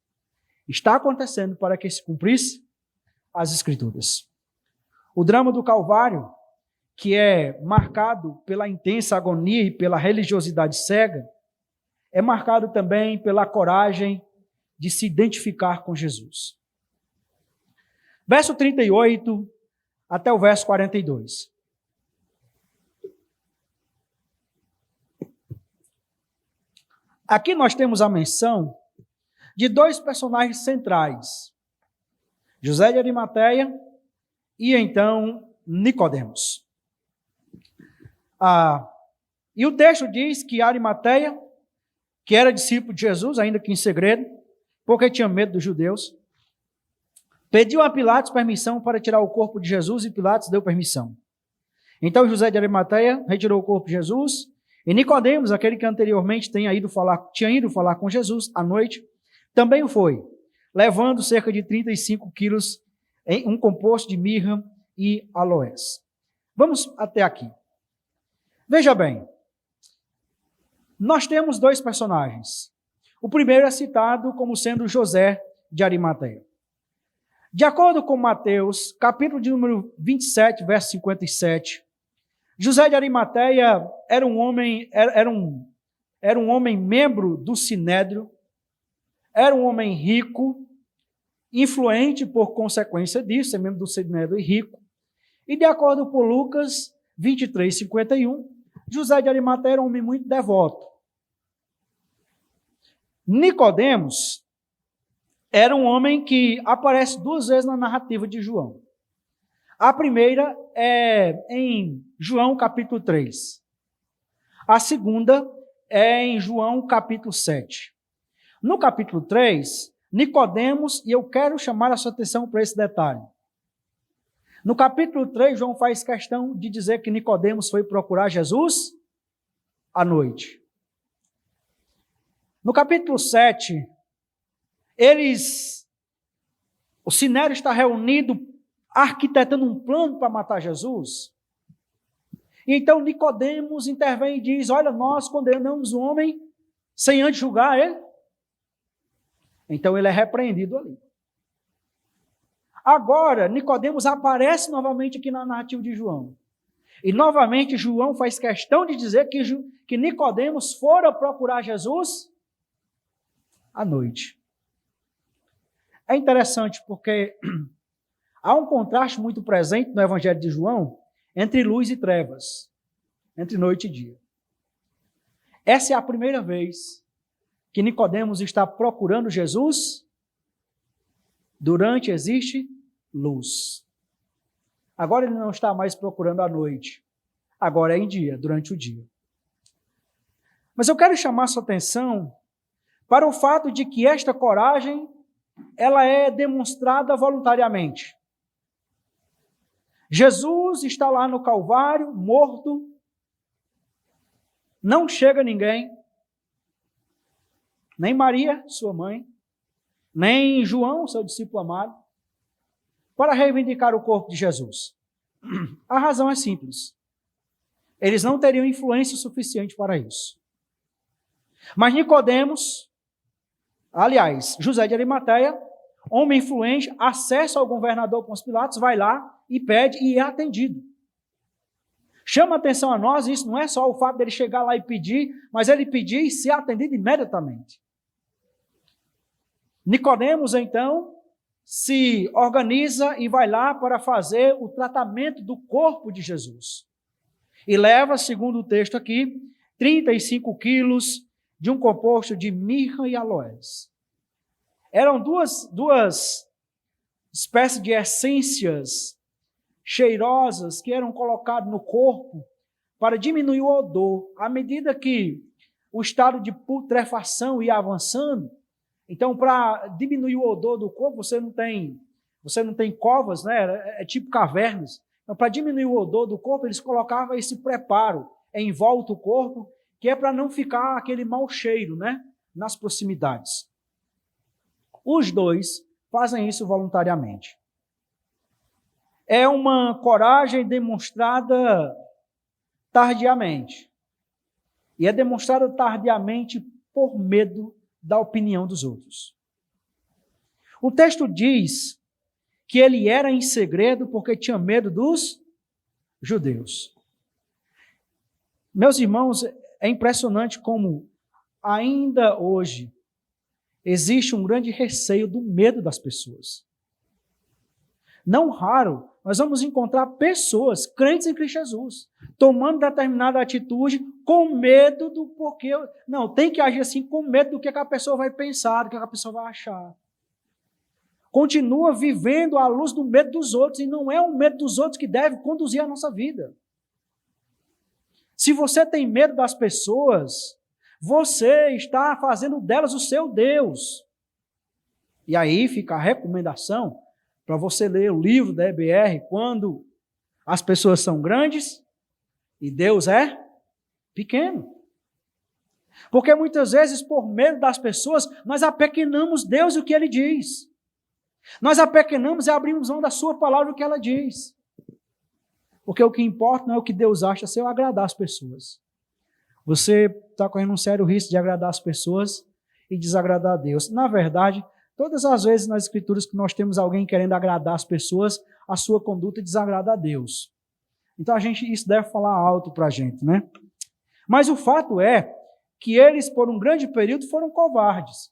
Está acontecendo para que se cumprisse as Escrituras. O drama do Calvário, que é marcado pela intensa agonia e pela religiosidade cega, é marcado também pela coragem de se identificar com Jesus. Verso 38 até o verso 42. Aqui nós temos a menção de dois personagens centrais, José de Arimateia e então Nicodemos. E o texto diz que Arimateia, que era discípulo de Jesus, ainda que em segredo, porque tinha medo dos judeus, pediu a Pilatos permissão para tirar o corpo de Jesus e Pilatos deu permissão. Então José de Arimateia retirou o corpo de Jesus e Nicodemos, aquele que anteriormente tinha ido falar com Jesus à noite, também o foi, levando cerca de 35 quilos em um composto de mirra e aloés. Vamos até aqui. Veja bem, nós temos dois personagens. O primeiro é citado como sendo José de Arimateia. De acordo com Mateus, capítulo de número 27, verso 57, José de Arimateia era um homem membro do Sinédrio, era um homem rico, influente por consequência disso, é membro do Sinédrio e rico. E de acordo com Lucas 23, 51, José de Arimateia era um homem muito devoto. Nicodemos era um homem que aparece duas vezes na narrativa de João. A primeira é em João capítulo 3. A segunda é em João capítulo 7. No capítulo 3, Nicodemos, e eu quero chamar a sua atenção para esse detalhe. No capítulo 3, João faz questão de dizer que Nicodemos foi procurar Jesus à noite. No capítulo 7, o Sinédrio está reunido, arquitetando um plano para matar Jesus. E então Nicodemos intervém e diz, olha, nós condenamos o homem sem antes julgar ele. Então ele é repreendido ali. Agora, Nicodemos aparece novamente aqui na narrativa de João. E novamente João faz questão de dizer que Nicodemos fora procurar Jesus à noite. É interessante porque há um contraste muito presente no Evangelho de João entre luz e trevas, entre noite e dia. Essa é a primeira vez que Nicodemos está procurando Jesus. Durante existe luz. Agora ele não está mais procurando à noite. Agora é em dia, durante o dia. Mas eu quero chamar sua atenção para o fato de que esta coragem, ela é demonstrada voluntariamente. Jesus está lá no Calvário, morto, não chega ninguém, nem Maria, sua mãe, nem João, seu discípulo amado, para reivindicar o corpo de Jesus. A razão é simples. Eles não teriam influência suficiente para isso. Mas Nicodemos, aliás, José de Arimateia, homem influente, acessa ao governador Pôncio Pilatos, vai lá e pede e é atendido. Chama atenção a nós, isso não é só o fato dele chegar lá e pedir, mas ele pedir e ser atendido imediatamente. Nicodemos, então, se organiza e vai lá para fazer o tratamento do corpo de Jesus. E leva, segundo o texto aqui, 35 quilos de um composto de mirra e aloés. Eram duas espécies de essências cheirosas que eram colocadas no corpo para diminuir o odor. À medida que o estado de putrefação ia avançando, então, para diminuir o odor do corpo, você não tem covas, né? É tipo cavernas. Então, para diminuir o odor do corpo, eles colocavam esse preparo em volta do corpo, que é para não ficar aquele mau cheiro, né? Nas proximidades. Os dois fazem isso voluntariamente. É uma coragem demonstrada tardiamente. E é demonstrada tardiamente por medo da opinião dos outros. O texto diz que ele era em segredo porque tinha medo dos judeus. Meus irmãos, é impressionante como ainda hoje existe um grande receio do medo das pessoas. Não raro, nós vamos encontrar pessoas, crentes em Cristo Jesus, tomando determinada atitude com medo do porquê. Não, tem que agir assim com medo do que a pessoa vai pensar, do que a pessoa vai achar. Continua vivendo à luz do medo dos outros, e não é o medo dos outros que deve conduzir a nossa vida. Se você tem medo das pessoas, você está fazendo delas o seu Deus. E aí fica a recomendação para você ler o livro da EBR, Quando as Pessoas São Grandes e Deus é Pequeno. Porque muitas vezes, por medo das pessoas, nós apequenamos Deus e o que Ele diz. Nós apequenamos e abrimos mão da sua palavra, o que ela diz. Porque o que importa não é o que Deus acha, se eu agradar as pessoas. Você está correndo um sério risco de agradar as pessoas e desagradar a Deus. Na verdade, todas as vezes nas Escrituras que nós temos alguém querendo agradar as pessoas, a sua conduta desagrada a Deus. Então isso deve falar alto para a gente, né? Mas o fato é que eles, por um grande período, foram covardes.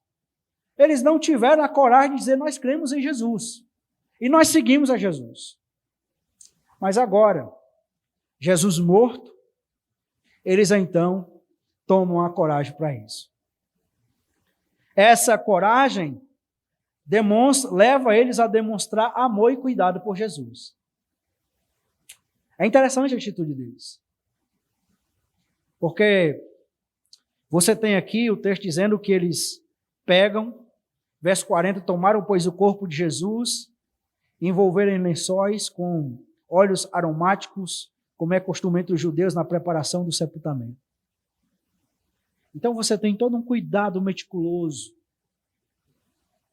Eles não tiveram a coragem de dizer, nós cremos em Jesus. E nós seguimos a Jesus. Mas agora, Jesus morto, eles então tomam a coragem para isso. Essa coragem leva eles a demonstrar amor e cuidado por Jesus. É interessante a atitude deles. Porque você tem aqui o texto dizendo que eles pegam, verso 40, tomaram, pois, o corpo de Jesus, envolveram em lençóis com óleos aromáticos, como é costume entre os judeus na preparação do sepultamento. Então você tem todo um cuidado meticuloso,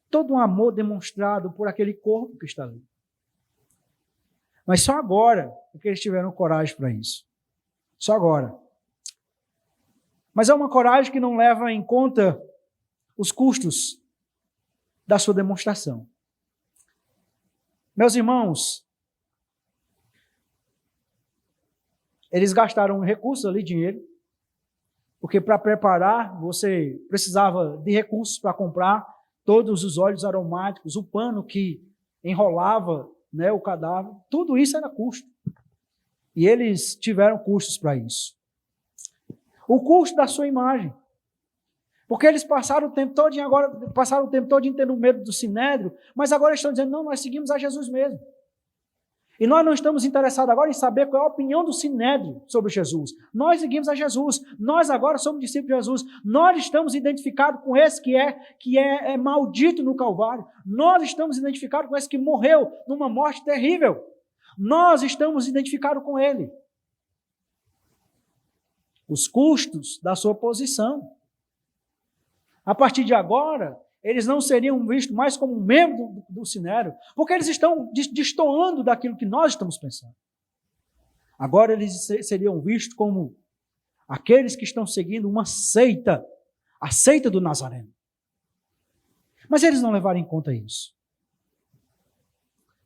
todo um amor demonstrado por aquele corpo que está ali. Mas só agora é que eles tiveram coragem para isso. Só agora. Mas é uma coragem que não leva em conta os custos da sua demonstração. Meus irmãos, eles gastaram recursos ali, dinheiro, porque para preparar você precisava de recursos para comprar todos os óleos aromáticos, o pano que enrolava, né, o cadáver, tudo isso era custo. E eles tiveram custos para isso. O custo da sua imagem. Porque eles passaram o tempo todo tendo medo do sinédrio, mas agora estão dizendo, não, nós seguimos a Jesus mesmo. E nós não estamos interessados agora em saber qual é a opinião do sinédrio sobre Jesus. Nós seguimos a Jesus. Nós agora somos discípulos de Jesus. Nós estamos identificados com esse que é maldito no Calvário. Nós estamos identificados com esse que morreu numa morte terrível. Nós estamos identificados com ele. Os custos da sua posição. A partir de agora, eles não seriam vistos mais como um membro do sinédrio, porque eles estão destoando daquilo que nós estamos pensando. Agora eles seriam vistos como aqueles que estão seguindo uma seita, a seita do Nazareno. Mas eles não levaram em conta isso.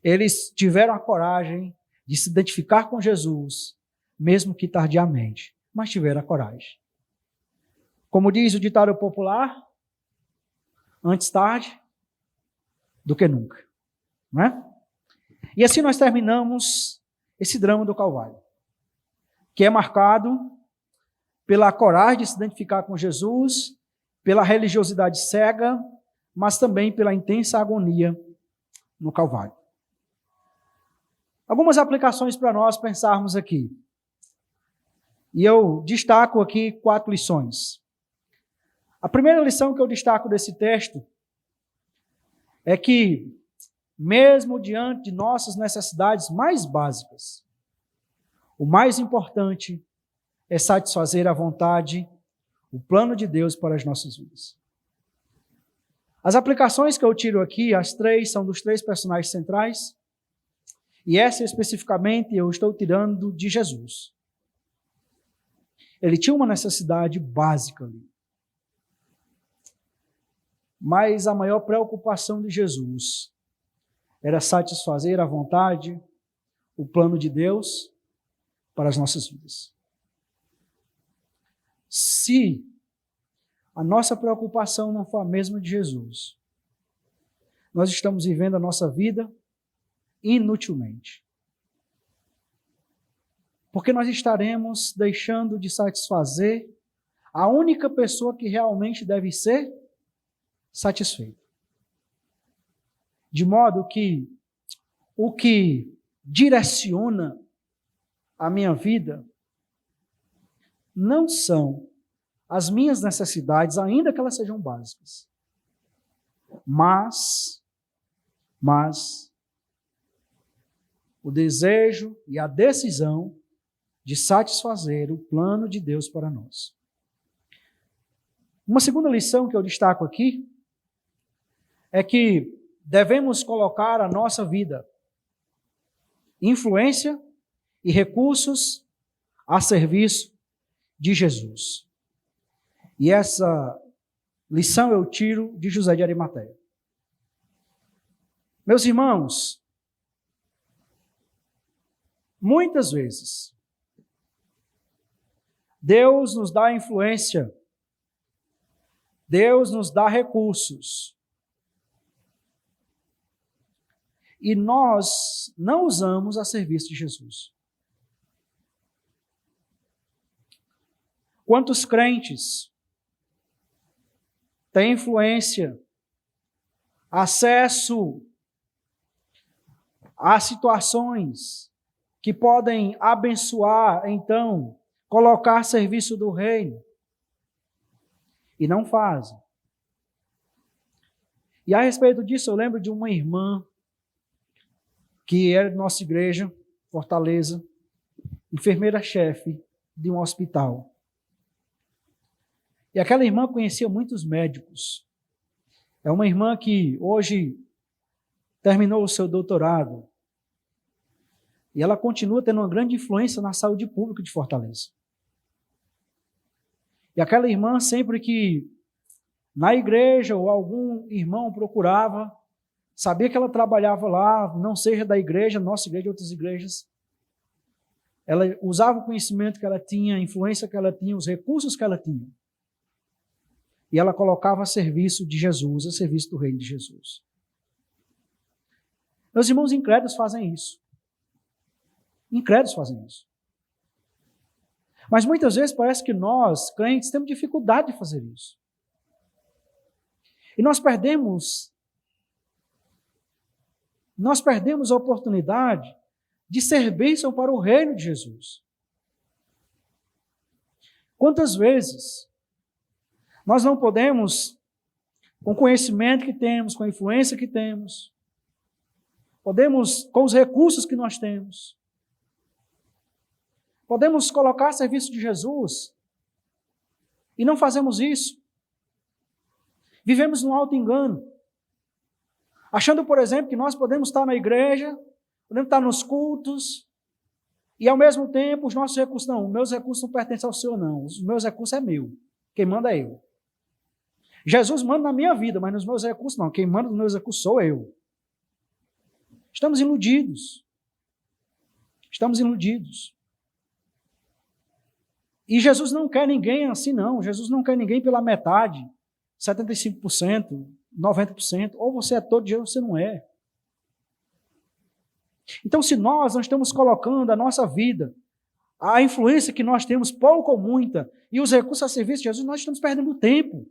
Eles tiveram a coragem de se identificar com Jesus, mesmo que tardiamente, mas tiveram a coragem. Como diz o ditado popular, antes tarde do que nunca. Não é? E assim nós terminamos esse drama do Calvário, que é marcado pela coragem de se identificar com Jesus, pela religiosidade cega, mas também pela intensa agonia no Calvário. Algumas aplicações para nós pensarmos aqui. E eu destaco aqui 4 lições. A primeira lição que eu destaco desse texto é que, mesmo diante de nossas necessidades mais básicas, o mais importante é satisfazer a vontade, o plano de Deus para as nossas vidas. As aplicações que eu tiro aqui, as três, são dos três personagens centrais. E essa especificamente eu estou tirando de Jesus. Ele tinha uma necessidade básica ali. Mas a maior preocupação de Jesus era satisfazer a vontade, o plano de Deus para as nossas vidas. Se a nossa preocupação não for a mesma de Jesus, nós estamos vivendo a nossa vida inutilmente. Porque nós estaremos deixando de satisfazer a única pessoa que realmente deve ser satisfeita. De modo que o que direciona a minha vida não são as minhas necessidades, ainda que elas sejam básicas, mas o desejo e a decisão de satisfazer o plano de Deus para nós. Uma segunda lição que eu destaco aqui é que devemos colocar a nossa vida, influência e recursos a serviço de Jesus. E essa lição eu tiro de José de Arimateia. Meus irmãos, muitas vezes, Deus nos dá influência, Deus nos dá recursos, e nós não usamos a serviço de Jesus. Quantos crentes têm influência, acesso a situações que podem abençoar, então, colocar a serviço do reino, e não fazem. E a respeito disso, eu lembro de uma irmã que era de nossa igreja, Fortaleza, enfermeira-chefe de um hospital. E aquela irmã conhecia muitos médicos. É uma irmã que hoje terminou o seu doutorado. E ela continua tendo uma grande influência na saúde pública de Fortaleza. E aquela irmã, sempre que na igreja ou algum irmão procurava, sabia que ela trabalhava lá, não seja da igreja, nossa igreja, outras igrejas, ela usava o conhecimento que ela tinha, a influência que ela tinha, os recursos que ela tinha. E ela colocava a serviço de Jesus, a serviço do reino de Jesus. Meus irmãos incrédulos fazem isso. Incrédulos fazem isso. Mas muitas vezes parece que nós, crentes, temos dificuldade de fazer isso. E nós perdemos a oportunidade de ser bênção para o reino de Jesus. Quantas vezes nós não podemos, com o conhecimento que temos, com a influência que temos, podemos, com os recursos que nós temos, podemos colocar a serviço de Jesus e não fazemos isso. Vivemos num auto-engano, achando, por exemplo, que nós podemos estar na igreja, podemos estar nos cultos, e ao mesmo tempo os nossos recursos, não, os meus recursos não pertencem ao Senhor, não, os meus recursos é meu, quem manda é eu. Jesus manda na minha vida, mas nos meus recursos não, quem manda nos meus recursos sou eu. Estamos iludidos. Estamos iludidos. E Jesus não quer ninguém assim, não. Jesus não quer ninguém pela metade, 75%, 90%. Ou você é todo dia ou você não é. Então, se nós não estamos colocando a nossa vida, a influência que nós temos, pouco ou muita, e os recursos a serviço de Jesus, nós estamos perdendo tempo.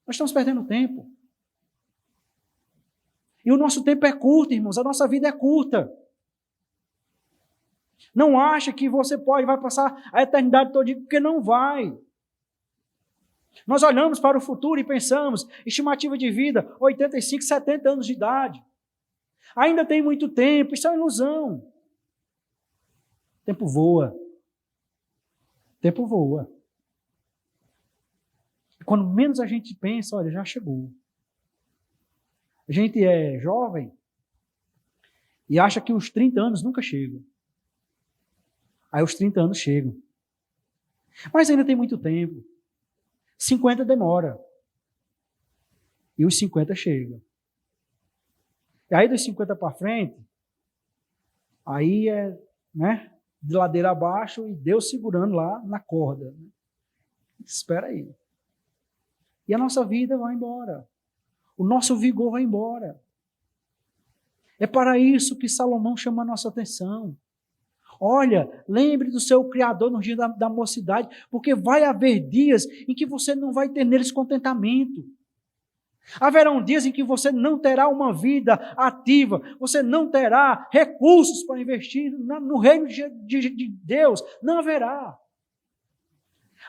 Nós estamos perdendo tempo. E o nosso tempo é curto, irmãos. A nossa vida é curta. Não acha que você vai passar a eternidade toda, porque não vai. Nós olhamos para o futuro e pensamos, estimativa de vida, 85, 70 anos de idade. Ainda tem muito tempo, isso é uma ilusão. O tempo voa. O tempo voa. E quando menos a gente pensa, olha, já chegou. A gente é jovem e acha que os 30 anos nunca chegam. Aí os 30 anos chegam. Mas ainda tem muito tempo. 50 demora. E os 50 chegam. E aí dos 50 para frente, aí é, né, de ladeira abaixo e Deus segurando lá na corda. Espera aí. E a nossa vida vai embora. O nosso vigor vai embora. É para isso que Salomão chama a nossa atenção. Olha, lembre do seu Criador no dia da mocidade, porque vai haver dias em que você não vai ter neles contentamento. Haverão dias em que você não terá uma vida ativa, você não terá recursos para investir no reino de Deus, não haverá.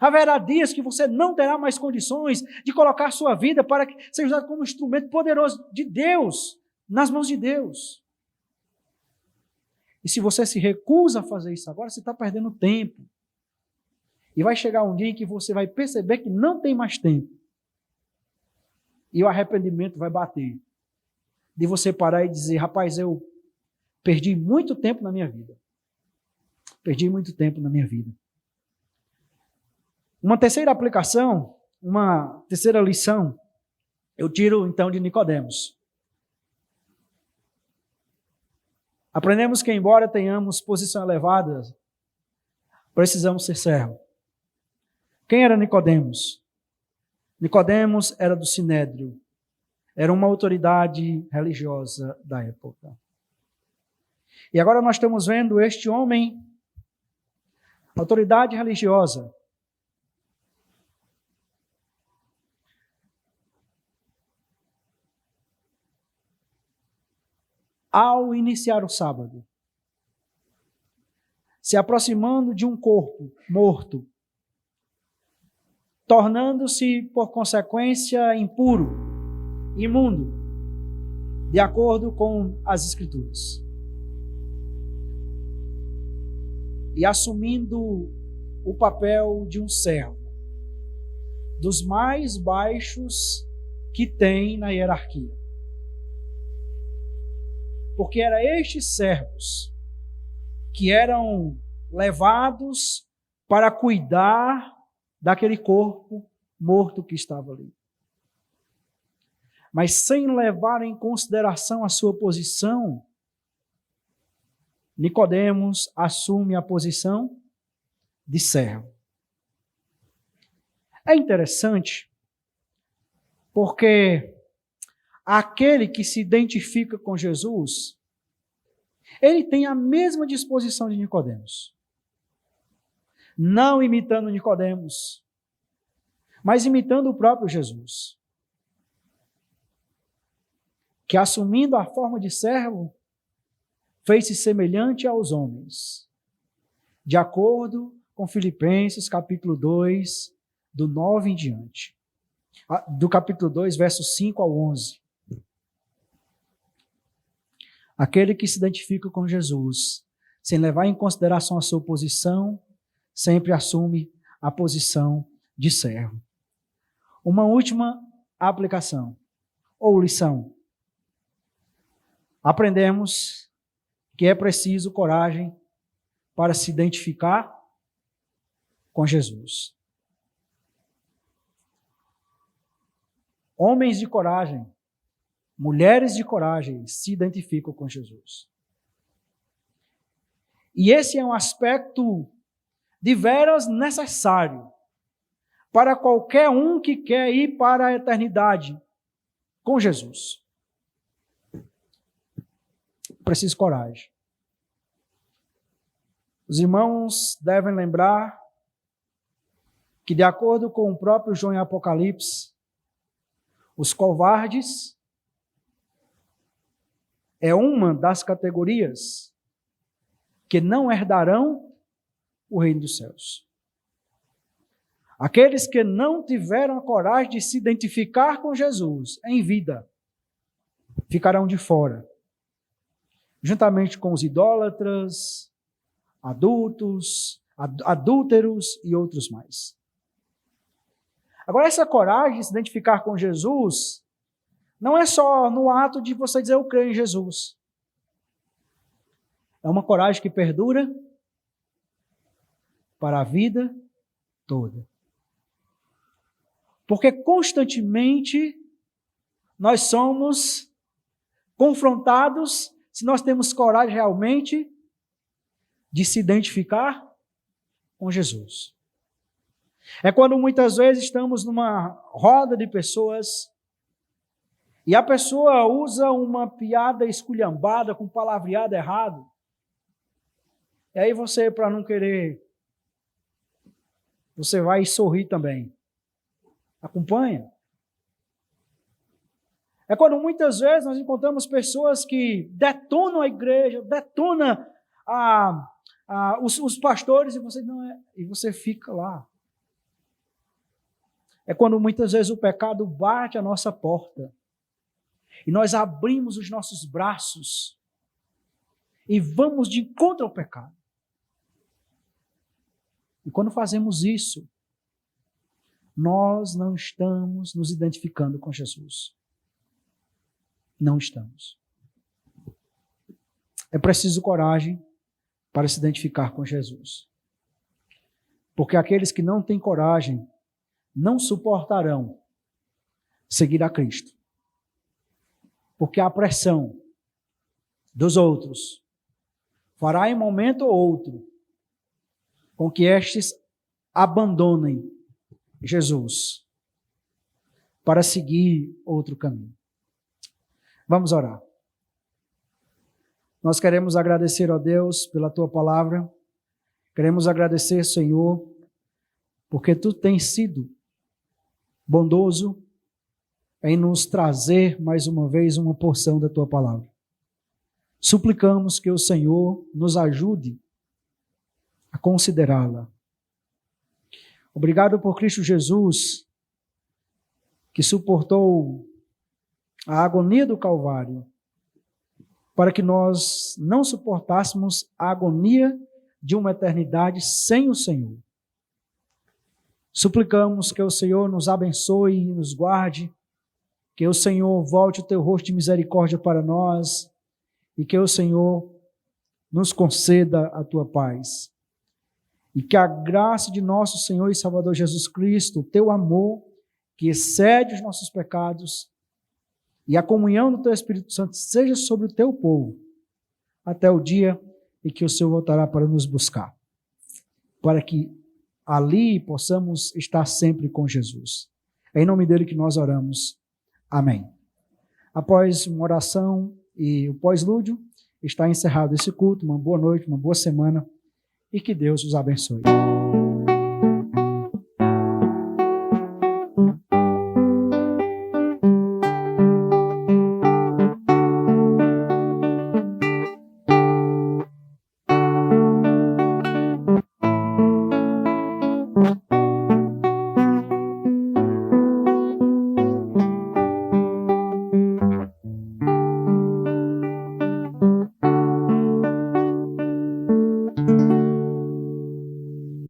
Haverá dias que você não terá mais condições de colocar sua vida para que seja usado como instrumento poderoso de Deus, nas mãos de Deus. E se você se recusa a fazer isso agora, você está perdendo tempo. E vai chegar um dia em que você vai perceber que não tem mais tempo. E o arrependimento vai bater. De você parar e dizer, rapaz, eu perdi muito tempo na minha vida. Perdi muito tempo na minha vida. Uma terceira aplicação, uma terceira lição, eu tiro então de Nicodemos. Aprendemos que, embora tenhamos posição elevada, precisamos ser servos. Quem era Nicodemos? Nicodemos era do Sinédrio. Era uma autoridade religiosa da época. E agora nós estamos vendo este homem, autoridade religiosa, ao iniciar o sábado, se aproximando de um corpo morto, tornando-se, por consequência, impuro, imundo, de acordo com as Escrituras. E assumindo o papel de um servo, dos mais baixos que tem na hierarquia. Porque eram estes servos que eram levados para cuidar daquele corpo morto que estava ali. Mas sem levar em consideração a sua posição, Nicodemos assume a posição de servo. É interessante, porque aquele que se identifica com Jesus, ele tem a mesma disposição de Nicodemos. Não imitando Nicodemos, mas imitando o próprio Jesus, que assumindo a forma de servo, fez-se semelhante aos homens, de acordo com Filipenses capítulo 2, do 9 em diante. Do capítulo 2, versos 5 ao 11. Aquele que se identifica com Jesus, sem levar em consideração a sua posição, sempre assume a posição de servo. Uma última aplicação, ou lição. Aprendemos que é preciso coragem para se identificar com Jesus. Homens de coragem, mulheres de coragem se identificam com Jesus. E esse é um aspecto de veras necessário para qualquer um que quer ir para a eternidade com Jesus. Preciso coragem. Os irmãos devem lembrar que, de acordo com o próprio João em Apocalipse, os covardes é uma das categorias que não herdarão o reino dos céus. Aqueles que não tiveram a coragem de se identificar com Jesus em vida, ficarão de fora, juntamente com os idólatras, adúlteros e outros mais. Agora, essa coragem de se identificar com Jesus não é só no ato de você dizer eu creio em Jesus. É uma coragem que perdura para a vida toda. Porque constantemente nós somos confrontados, se nós temos coragem realmente de se identificar com Jesus. É quando muitas vezes estamos numa roda de pessoas e a pessoa usa uma piada esculhambada com palavreado errado. E aí você, para não querer, você vai sorrir também. Acompanha. É quando muitas vezes nós encontramos pessoas que detonam a igreja, detonam os pastores e você fica lá. É quando muitas vezes o pecado bate à nossa porta e nós abrimos os nossos braços e vamos de encontro ao pecado. E quando fazemos isso, nós não estamos nos identificando com Jesus. Não estamos. É preciso coragem para se identificar com Jesus. Porque aqueles que não têm coragem não suportarão seguir a Cristo. Porque a pressão dos outros fará em momento ou outro com que estes abandonem Jesus para seguir outro caminho. Vamos orar. Nós queremos agradecer a Deus pela Tua palavra. Queremos agradecer, Senhor, porque Tu tens sido bondoso em nos trazer mais uma vez uma porção da Tua palavra. Suplicamos que o Senhor nos ajude a considerá-la. Obrigado por Cristo Jesus, que suportou a agonia do Calvário, para que nós não suportássemos a agonia de uma eternidade sem o Senhor. Suplicamos que o Senhor nos abençoe e nos guarde, que o Senhor volte o teu rosto de misericórdia para nós e que o Senhor nos conceda a tua paz. E que a graça de nosso Senhor e Salvador Jesus Cristo, o teu amor, que excede os nossos pecados, e a comunhão do teu Espírito Santo seja sobre o teu povo, até o dia em que o Senhor voltará para nos buscar, para que ali possamos estar sempre com Jesus. É em nome dele que nós oramos. Amém. Após uma oração e o pós-lúdio, está encerrado esse culto. Uma boa noite, uma boa semana e que Deus os abençoe.